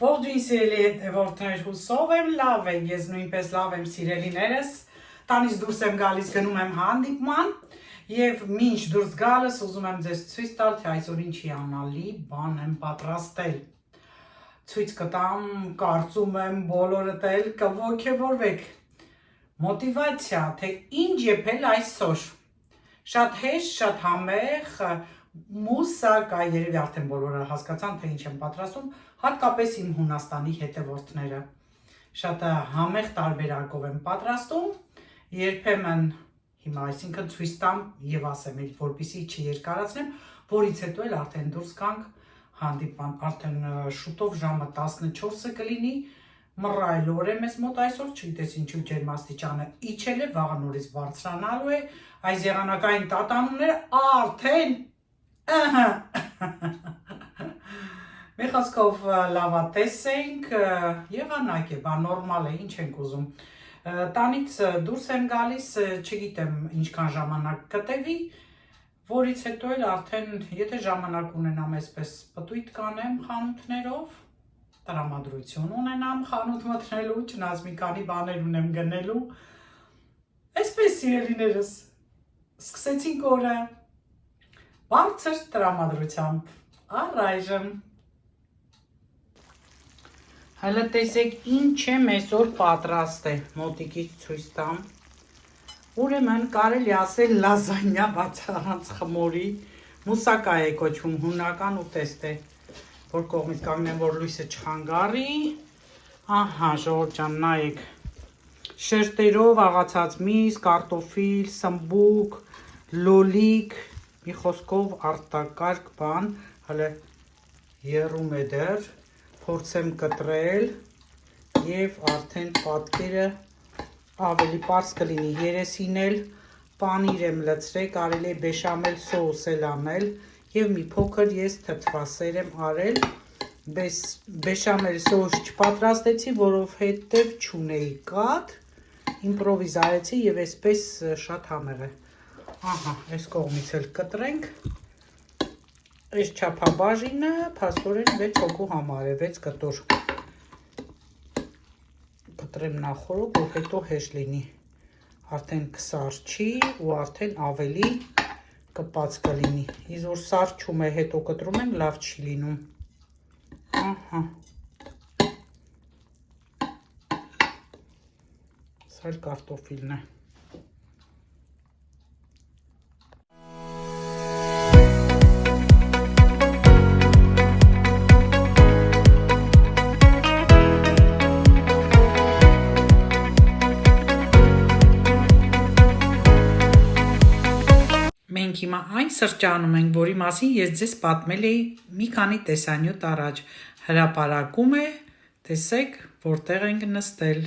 Ողջույն սիրելի հետևորդներ, հուսով եմ լավ եք, ես նույնպես լավ եմ սիրելիներս, տանից դուրս եմ գալիս գնում եմ հանդիպման և մինչ դուրս գալս ուզում եմ ձեզ ցույց տալ, թե այսօր ինչ հիանալի բան եմ պատրաստել։ Ցույց կտամ, կարծում եմ բոլորդ էլ կոգևորվեք։ Մոտիվացիա, թե ինչ եփել այսօր։ Շատ հեշտ, շատ համեղ, մուսակա, երևի արդեն բոլորը հասկացան, թե ինչ եմ պատրաստում, հատկապես իմ Հունաստանի հետևորդները։ Շատ համեղ տարբերակով եմ պատրաստում, երբեմն հիմա այսինքն ցույց տամ եւ ասեմ, որպեսզի չերկարացնեմ, որից հետո էլ արդեն դուրս գանք հանդիպման, արդեն շուտով ժամը 14-ը կլինի, մռայլ օր է մեզ մոտ այսօր, չգիտես ինչու ջերմաստիճանը իջել է, վաղը նորից բարձրանալու է, այս եղանակային տատանումները արդեն մի խոսքով լավատես ենք, եղանակ է, բա նորմալ է, ինչ ենք ուզում։ Տանից դուրս եմ գալիս, չգիտեմ ինչքան ժամանակ կտևի, որից հետո էլ արդեն, եթե ժամանակ ունենամ այսպես պտույտ կանեմ խանութներով, տրամադրություն ունենամ խանութ մտնելու, չնայած մի քանի բաներ ունեմ գնելու, այսպես սիրելիներս, սկսեցինք օրը բարձր տրամադրությամբ, առայժմ։ Հələ տեսեք ինչ եմ այսօր պատրաստել, մոտիկից ցույց տամ։ Ուրեմն կարելի ասել լազանյա բայց առանց խմորի, մուսակա է կոչվում, հունական ուտեստ է, որ կողմից կանգնեմ, որ լույսը չխանգարի։ Ահա, ժողովուրդ ջան, նայեք։ Շերտերով աղացած միս, կարտոֆիլ, սմբուկ, լոլիկ, մի խոսքով արտակարգ բան, հələ եռում է դեռ, փորձեմ կտրել եւ արդեն պատկերը ավելի պարզ կլինի, երեսին էլ պանիր եմ լցրել, կարելի է բեշամել սոուս էլ անել եւ մի փոքր ես թթվասեր եմ արել, բեշամել սոուս չպատրաստեցի, որովհետեւ չունեի կաթ, իմպրովիզ արեցի եւ այսպես շատ համեղ է։ Ահա, այս կողմից էլ կտրենք։ Այս չափաբաժինը փաստորեն 6 հոգու համար է, 6 կտոր։ Կտրեմ նախորդ, որ հետո հեշտ լինի։ Արդեն կսարչի ու արդեն ավելի կպած կլինի։ Իսկ որ սարչում է, հետո կտրում ենք, լավ չի լինում։ Ահա։ Սա էլ կարտոֆիլն է։ Մենք հիմա այն սրճանում ենք, որի մասին ես ձեզ պատմել էի մի քանի տեսանյութ առաջ, հրապարակում է, տեսեք, որտեղ ենք նստել։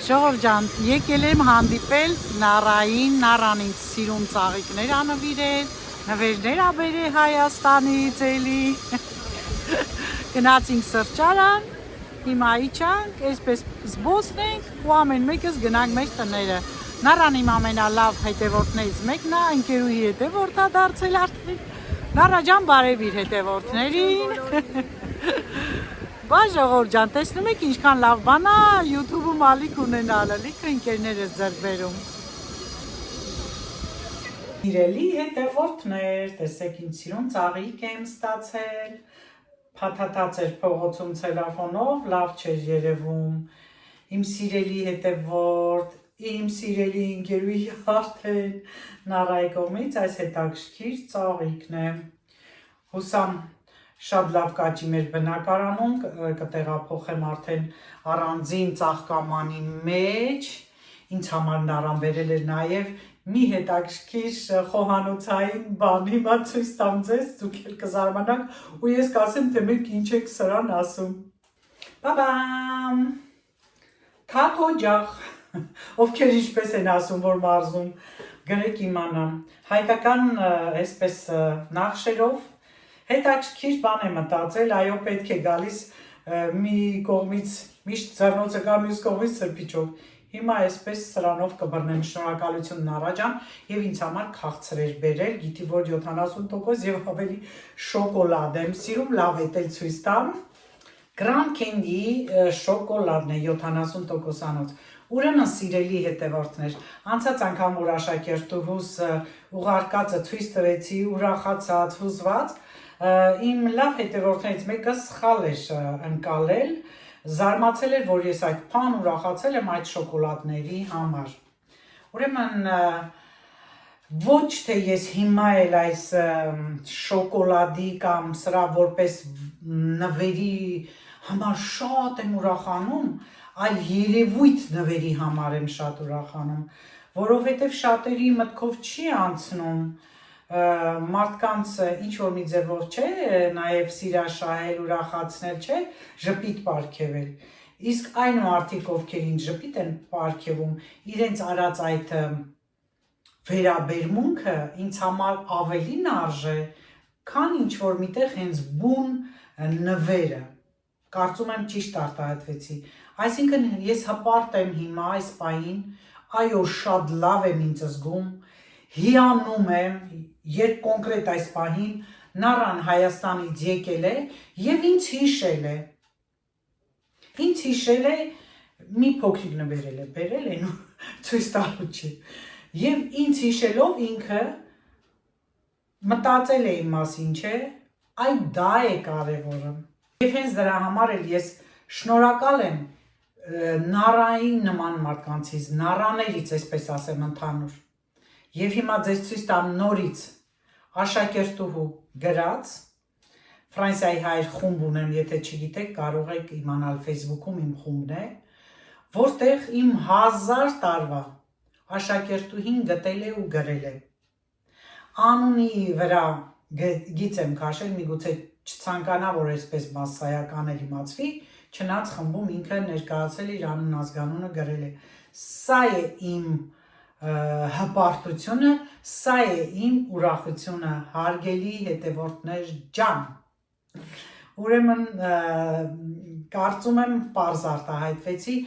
Ժողովուրդ ջան, եկել եմ հանդիպել Նարային, Նարան ինձ սիրուն ծաղիկներ անվիրել, նվերներ աբերել Հայաստանից էլի։ Գնացինք սրճարան, հիմա իջանք, այսպես զբոսնենք ու ամեն մեկս գնանք մեր տները։ Նարան իմ ամենալավ հետևորդներից մեկն է, ընկերուհի հետևորդ է դարձել արդեն։ Նարա ջան, բարևիր հետևորդներին։ Բա ժողովուրդ ջան, տեսնում եք ինչքան լավ բան է YouTube-ում ալիք ունենալը, լիքը ընկերներս ձեռք բերում։ Սիրելի հետևորդներ, տեսեք ինչ սիրուն ծաղիկ եմ ստացել։ Փաթաթած էր փողոցում ցելոֆանով, լավ չէր երևում։ Իմ սիրելի հետևորդ, իմ սիրելի ընկերուհի արդեն Նարայի կողմից այս հետաքրքիր ծաղիկն է։ Հուսամ շատ լավ կաճի մեր բնակարանում, կտեղափոխեմ արդեն առանձին ծաղկամանի մեջ, ինձ համար Նարան բերել էր նաև մի հետաքրքիր խոհանոցային բան, հիմա ցույց տամ ձեզ, դուք էլ կզարմանաք ու ես կասեմ, թե մենք ինչ եք սրան ասում։ Բաբամ, թաթո ջախ, ովքեր ինչպես են ասում, որ մարզում, գրեք իմանամ, հայկական այսպես նախշերով, հետաքրքիր բան է մտածել, այո պետք է գալիս մի կողմից միշտ ձեռնոցը կա, մյուս կողմից սրբիչով, հիմա այսպես սրանով կբռնեմ, շնորհակալություն Նարա ջան եւ ինձ համար քաղցրեր բերել, գիտի որ 70% եւ ավելի շոկոլադ եմ սիրում, լավ է տել ցույց տամ, Grand Candy շոկոլադն է 70%-անոց։ Ուրեմն սիրելի հետևորդներ, անցած անգամ որ աշակերտուհուս ուղարկածը ցույց տվեցի, ուրախացած, հուզված, իմ լավ հետևորդներից մեկը սխալ էր ընկալել, զարմացել էր, որ ես այդքան ուրախացել եմ այդ շոկոլադների համար։ Ուրեմն ոչ թե ես հիմա էլ այս շոկոլադի կամ սրա որպես նվերի համար շատ եմ ուրախանում, այլ երևույթ նվերի համար եմ շատ ուրախանում, որովհետև շատերի մտքով չի անցնում մարդկանց ինչ-որ մի ձևով չէ, նաև սիրաշահել, ուրախացնել չէ, ժպիտ պարգևել։ Իսկ այն մարդիկ, ովքեր ինձ ժպիտ են պարգևում, իրենց արած այդ վերաբերմունքը ինձ համար ավելին արժե, քան ինչ-որ միտեղ հենց բուն նվերը։ Կարծում եմ ճիշտ արտահայտվեցի։ Այսինքն ես հպարտ եմ հիմա այս պահին, այո, շատ լավ եմ ինձ զգում, հիանում եմ, երբ կոնկրետ այս պահին Նարան Հայաստանից եկել է և ինձ հիշել է։ Ինձ հիշել է, մի փոքրիկ նվերել է, բերել են ու ցույց տալու չի։ Եվ ինձ հիշելով ինքը մտածել է իմ մասին, չէ, այդ դա է կարևորը։ Եվ հենց դրա համար էլ ես շնորհակալ եմ Նարայի նման մարդկանցից, նարաներից, այսպես ասեմ, ընդհանուր։ Եվ հիմա ձեզ ցույց տամ նորից աշակերտուհու գրած, Ֆրանսիայի հայր խումբ ունեմ, եթե չգիտեք, կարող եք իմանալ Facebook-ում իմ խումբն է, որտեղ իմ 1000 տարվա աշակերտուհին գտել է ու գրել է։ Անունի վրա գիծ եմ քաշել, միգուցե չցանկանա, որ այսպես մասսայական էլ իմացվի, չնայած խմբում ինքը ներկայացել իր անուն ազգանունը գրել է։ Սա է իմ հպարտությունը, սա է իմ ուրախությունը, հարգելի հետևորդներ ջան։ Ուրեմն կարծում եմ պարզ արտահայտվեցի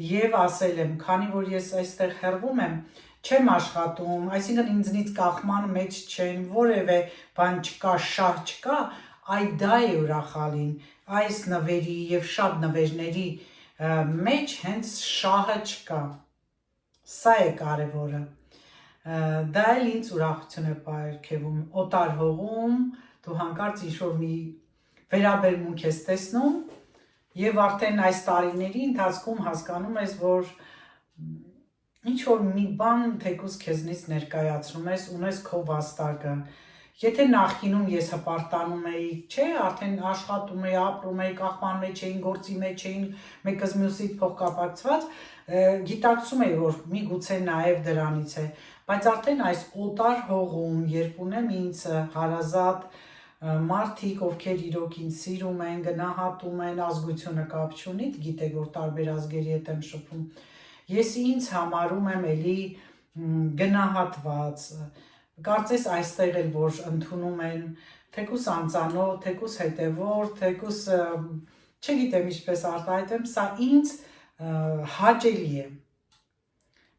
և ասել եմ, քանի որ ես այստեղ հեռվում եմ, չեմ աշխատում, այսինքն ինձնից կախման մեջ չեն, որևէ բան չկա, շահ չկա, այդ դա է ուրախալին, այս նվերի և շատ նվերների մեջ հենց շահը չկա, սա է կարևորը, դա էլ ինձ ուրախություն է պարգևում, օտար հողում դու հանկարծ ինչ-որ մի վերաբերմունք ես տեսնում և արդեն այս տարիների ընթացքում հասկանում ես, որ ինչ-որ մի բան թեկուզ քեզնից ներկայացնում ես, ունես քո վաստակը։ Եթե նախկինում ես հպարտանում էի, չէ, արդեն աշխատում էի, ապրում էի, կախման մեջ էին, գործի մեջ էին, մեկս մյուսից փոխկապակցված, գիտակցում էի, որ միգուցե նաև դրանից է, բայց արդեն այս օտար հողում, երբ ունեմ ինձ հարազատ մարդիկ, ովքեր իրոք ինձ սիրում են, գնահատում են, ազգությունը կապ չունի, գիտեք, որ տարբեր ազգերի հետ եմ շփվում, ես ինձ համարում եմ էլի գնահատված, կարծես այստեղ էլ որ ընդունում են թեկուս անծանոթ, թեկուս հետևորդ, թեկուս չգիտեմ ինչպես արտահայտեմ, սա ինձ հաճելի է։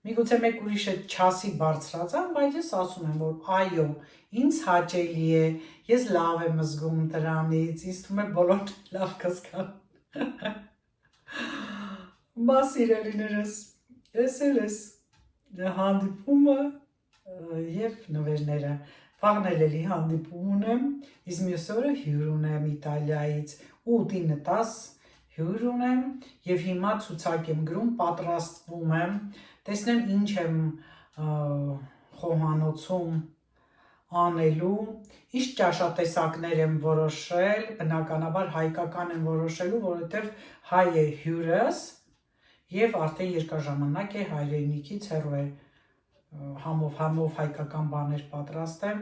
Միգուցե մեկ ուրիշը չասի բարձրացան, բայց ես ասում եմ, որ այո, ինձ հաճելի է, ես լավ եմ զգում դրանից, ինձ թվում է բոլորն լավ կզգան։ Բա սիրելիներս, ես էլ ես հանդիպումը և նվերները, վաղն էլի հանդիպում ունեմ, իսկ մյուս օրը հյուր ունեմ Իտալիայից, 8-10 հյուր ունեմ և հիմա ցուցակ եմ գրում, պատրաստվում եմ, տեսնեմ ինչ եմ խոհանոցում անելու, ինչ ճաշատեսակներ եմ որոշել, բնականաբար հայկական եմ որոշելու, որովհետև հայ է հյուրս և արդեն երկար ժամանակ է հայրենիքից հեռու է, համով հայկական բաներ պատրաստեմ,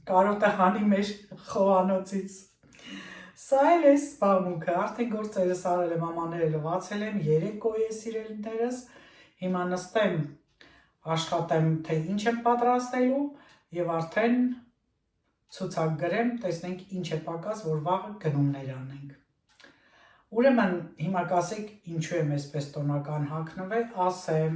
կարոտը հանի մեր խոհանոցից։ Սա էլ է զբաղմունքը, արդեն գործերս արել եմ, ամաները լվացել եմ, երեկո է սիրելիներս, հիմա նստեմ, աշխատեմ, թե ինչ եմ պատրաստելու և արդեն ցուցակ գրեմ, տեսնենք ինչ է պակաս, որ վաղը գնումներ անենք։ Ուրեմն հիմա կասեք ինչու եմ այսպես տոնական հագնվել, ասեմ,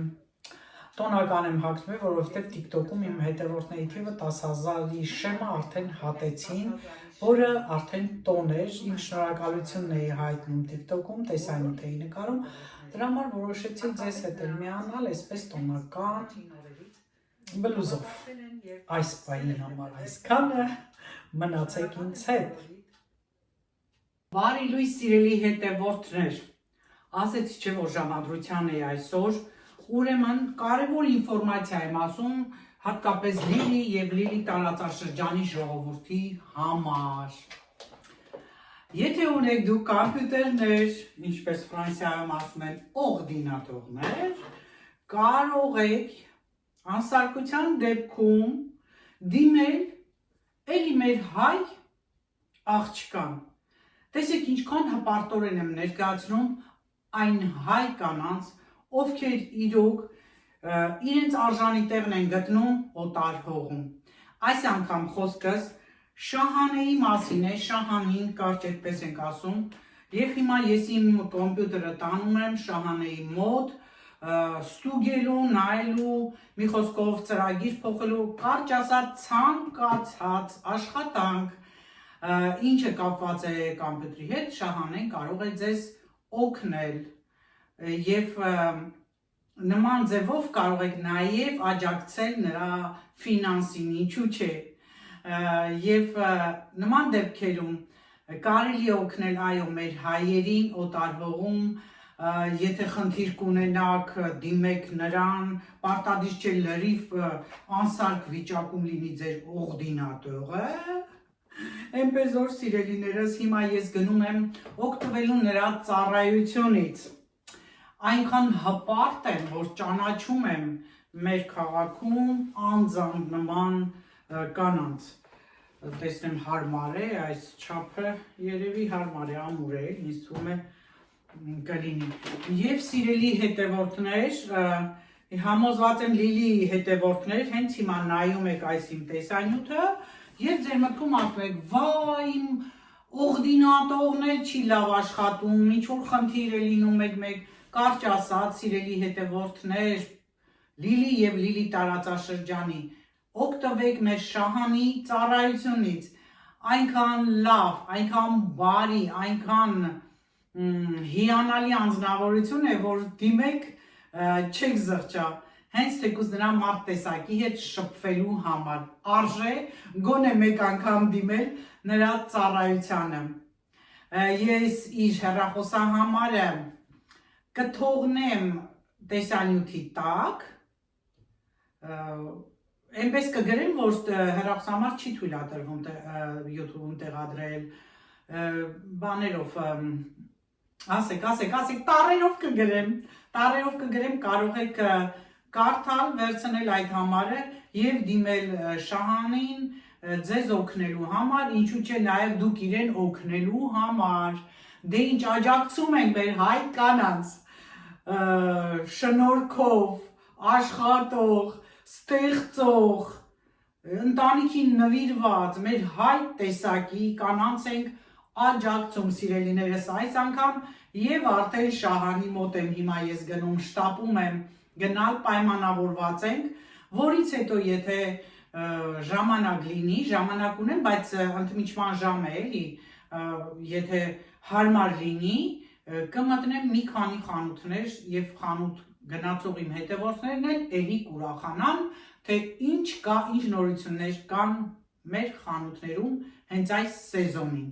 տոնական եմ հագնվել, որովհետև TikTok-ում իմ հետևորդների թիվը 10,000-ի շեմը արդեն հատեցին, որը արդեն տոն էր, իմ շնորհակալությունն էի հայտնում TikTok-ում, տեսանյութ էի նկարում, դրա համար որոշեցի ձեզ հետ էլ միանալ այսպես տոնական բլուզով։ Այս պահի համար այսքանը, մնացեք ինձ հետ։ Բարի լույս սիրելի հետևորդներ, ասեցի չէ որ ժամադրության էի այսօր, ուրեմն կարևոր ինֆորմացիա եմ ասում, հատկապես Լիլի և Լիլի տարածաշրջանի ժողովրդի համար։ Եթե ունեք դուք կամպյուտերներ, ինչպես Ֆրանսիայում ասում են օրդինատորներ, կարող եք անսարքության դեպքում դիմել էլի մեր հայ աղջկան։ Տեսեք ինչքան հպարտորեն եմ ներկայացնում այն հայ կանանց, ովքեր իրոք իրենց արժանի տեղն են գտնում օտար հողում։ Այս անգամ խոսքս Շահանեի մասին է, Շահանին կարճ այդպես ենք ասում, եւ հիմա ես իմ կոմպյուտերը տանում եմ Շահանեի մոտ, ստուգելու, նայելու, մի խոսքով ծրագիր փոխելու, կարճ ասած ցանկացած աշխատանք, ինչը կապված է կոմպյուտերի հետ, Շահանեն կարող է ձեզ օգնել եւ նման ձևով կարող եք նաև աջակցել նրա ֆինանսին, ինչու չէ, եւ նման դեպքերում կարելի է օգնել այո մեր հայերին օտար հողում, եթե խնդիր կունենաք դիմեք նրան, պարտադիր չէ լրիվ անսարք վիճակում լինի ձեր օրդինատորը, այնպես որ սիրելիներս հիմա ես գնում եմ օգտվելու նրա ծառայությունից։ Այնքան հպարտ եմ, որ ճանաչում եմ մեր քաղաքում անձամբ նման կանանց։ Տեսնեմ հարմար է, այս չափը երևի հարմար է, ամուր է, ինձ թվում է կլինի։ Եվ սիրելի հետևորդներ, համոզված եմ Լիլիի հետևորդներ, հենց հիմա նայում եք այս իմ տեսանյութը եւ ձեր մտքում ասում եք, վայ, իմ օրդինատորն էլ չի լավ աշխատում, ինչ որ խնդիր է լինում մեկ Կարճ ասած, սիրելի հետևորդներ, Լիլի և Լիլի տարածաշրջանի, օգտվեք մեր Շահանի ծառայությունից, այնքան լավ, այնքան բարի, այնքան հիանալի անձնավորություն է, որ դիմեք չեք զղջա, հենց թեկուզ նրա մարդ տեսակի հետ շփվելու համար, արժե գոնե մեկ անգամ դիմել նրա ծառայությանը։ Ես իր հեռախոսահամարը կթողնեմ տեսանյութի տակ, այնպես կգրեմ, որ հեռախոսահամար չի թույլատրվում YouTube-ում տեղադրել, բաներով, ասեք, տառերով կգրեմ, կարող եք կարդալ, վերցնել այդ համարը և դիմել Շահանին ձեզ օգնելու համար, ինչու չէ նաև դուք իրեն օգնելու համար, դե ինչ աջակցում ենք մեր հայ կանանց, շնորհքով, աշխատող, ստեղծող, ընտանիքին նվիրված, մեր հայ տեսակի կանանց ենք աջակցում սիրելիներս այս անգամ եւ արդեն Շահանի մոտ եմ հիմա ես գնում, շտապում եմ գնալ, պայմանավորված ենք, որից հետո եթե ժամանակ լինի, ժամանակ ունեմ, բայց ընդմիջման ժամ է էլի, եթե հարմար լինի, կմտնեմ մի քանի խանութներ եւ խանութ գնացող իմ հետևորդներն էլ էլի կուրախանան, թե ինչ կա, ինչ նորություններ կան մեր խանութներում հենց այս սեզոնին։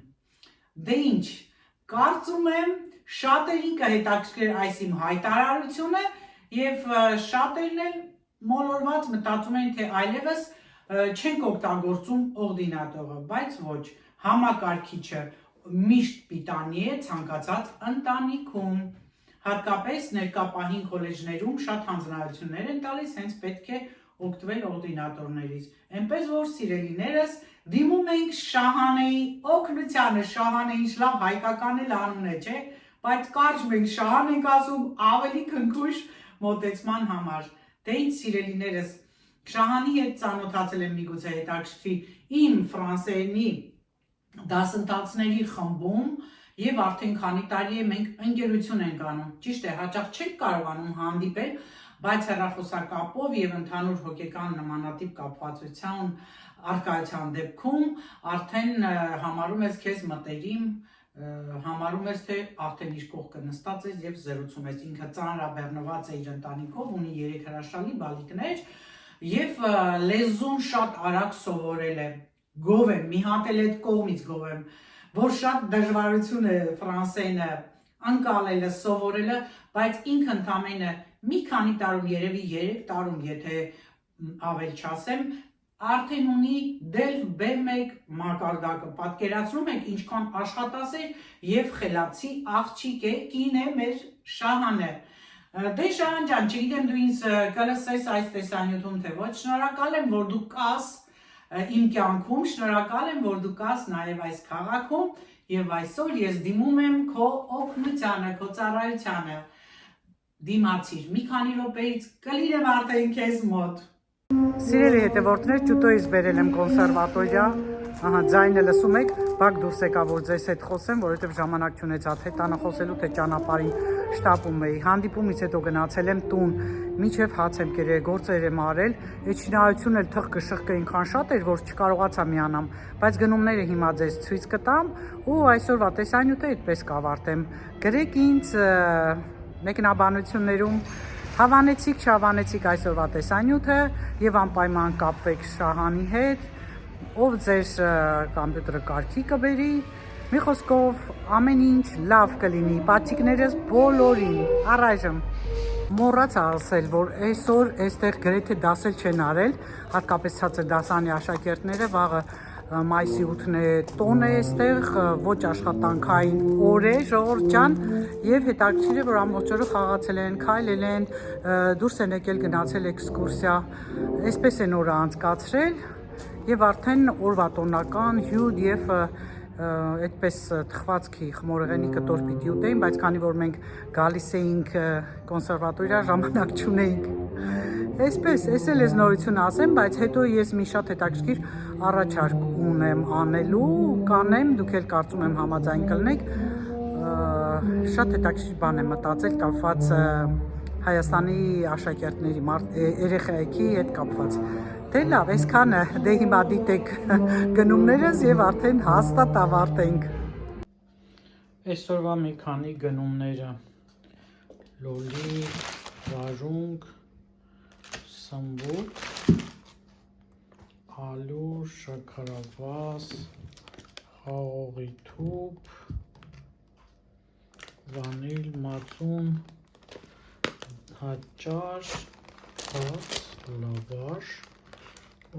Դե ինչ, կարծում եմ շատերին կհետաքրքրի այս իմ հայտարարությունը եւ շատերն էլ մոլորված մտածում են, թե այլևս չենք օգտագործում օրդինատորը, բայց ոչ, համակարգիչը միշտ պիտանի է ցանկացած ընտանիքում, հատկապես ներկա պահին քոլեջներում շատ հանձնարարություններ են տալիս, հենց պետք է օգտվել օրդինատորներից, այնպես որ սիրելիներս դիմում ենք Շահանեի օգնությանը, Շահանե ինչ լավ հայկական էլ անուն է, չէ, բայց կարճ մենք Շահան ենք ասում ավելի քնքուշ մոտեցման համար, դե ինչ սիրելիներս, Շահանի հետ ծանոթացել եմ միգուցե հետաքրքրի իմ ֆրանսերենի դասընթացների խմբում եւ արդեն քանի տարի է մենք ընկերություն ենք անում։ Ճիշտ է, հաճախ չենք կարողանում հանդիպել, բայց հեռախոսակապով եւ ընդհանուր հոգեկան նմանատիպ կապվածության արկայության դեպքում արդեն համարում ես քեզ մտերիմ, համարում ես թե արդեն իր կողքը նստած ես եւ զրուցում ես, ինքը ծանրաբեռնված է իր ընտանիքով, ունի 3 հրաշալի բալիկներ եւ լեզուն շատ արագ սովորել է, գով եմ, մի հատ էլ այդ կողմից գով եմ, որ շատ դժվարություն է ֆրանսերենը անցալելը, սովորելը, բայց ինքը ընդամենը մի քանի տարում, երևի 3 տարում, եթե ավել չասեմ, արդեն ունի դել B1 մակարդակը, պատկերացնում եք ինչքան աշխատասեր եւ խելացի աղջիկ է, կին է մեր Շահանը։ Դե Շահան ջան, չգիտեմ դու ինձ կլսես այս տեսանյութում թե ոչ, շնորհակալ եմ, որ դու կաս իմ կյանքում, շնորհակալ եմ, որ դու կաս նաեւ այս քաղաքում եւ այսօր ես դիմում եմ քո օգնությանը, քո ծառայությանը։ Դիմացիր, մի քանի րոպեից կլինեմ արդեն քեզ մոտ։ Սիրելի հետևորդներ, ճուտոյից բերել եմ կոնսերվատորիա, ձայնը լսում եք, բակ դուրս եկա, որ ձեզ հետ խոսեմ, որովհետև ժամանակ չունեցա թե տանը խոսելու, թե ճանապարհին շտապում էի։ Հանդիպումից հետո գնացել եմ տուն, մինչև հաց եմ կերել, գործեր եմ արել, այդ շինարարությունն էլ թխկը ինքան շատ էր, որ չկարողացա միանամ, բայց գնումները հիմա ձեզ ցույց կտամ ու այսօրվա տեսանյութը այդպես կավարտեմ։ Գրեք ինձ մեկնաբանություններում հավանեցիք, չհավանեցիք այսօրվա տեսանյութը եւ անպայման կապվեք Շահանի հետ, ով ձեր կոմպյուտերը կարգի կբերի, մի խոսքով ամեն ինչ լավ կլինի, պատճիկներս բոլորին, առայժմ մոռացա ասել, որ այսօր այստեղ գրեթե դասել չեն արել, հատկապես ցածր դասանի աշակերտները, վաղը մայիսի 8-ն է, տոն է այստեղ, ոչ աշխատանքային օր է, ժողովուրդ ջան, եւ հետաքրքիր է, որ ամբողջ օրը խաղացել են, քայլել են, դուրս են եկել գնացել էքսկուրսիա, այսպես են օրը անցկացրել եւ արդեն օրվա տոնական հյուր եւ այդպես թխվածքի խմորեղենի կտոր պիտի ուտեին, բայց քանի որ մենք գալիս էինք կոնսերվատորիա, ժամանակ չունեինք։ Այսպես, ես էլ ես նորություն ասեմ, բայց հետո ես մի շատ հետաքրքիր առաջարկ ունեմ անելու, կանեմ, դուք էլ կարծում եմ համաձայն կլինեք, շատ հետաքրքիր բան եմ մտածել կապված Հայաստանի աշակերտների երեխեքի հետ կապված։ Դե լավ, այսքանը, դե հիմա դիտեք գնումներս եւ արդեն հաստատ ավարտենք։ Այսօրվա մի քանի գնումները՝ լոլի, վարունգ, սմբուկ, ալուր, շաքարավազ, խաղողի թուփ, վանիլ, մածուն, հաճար, հաց, լավաշ,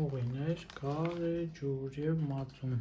ուղիներ, կարե, ջուր և մածուն։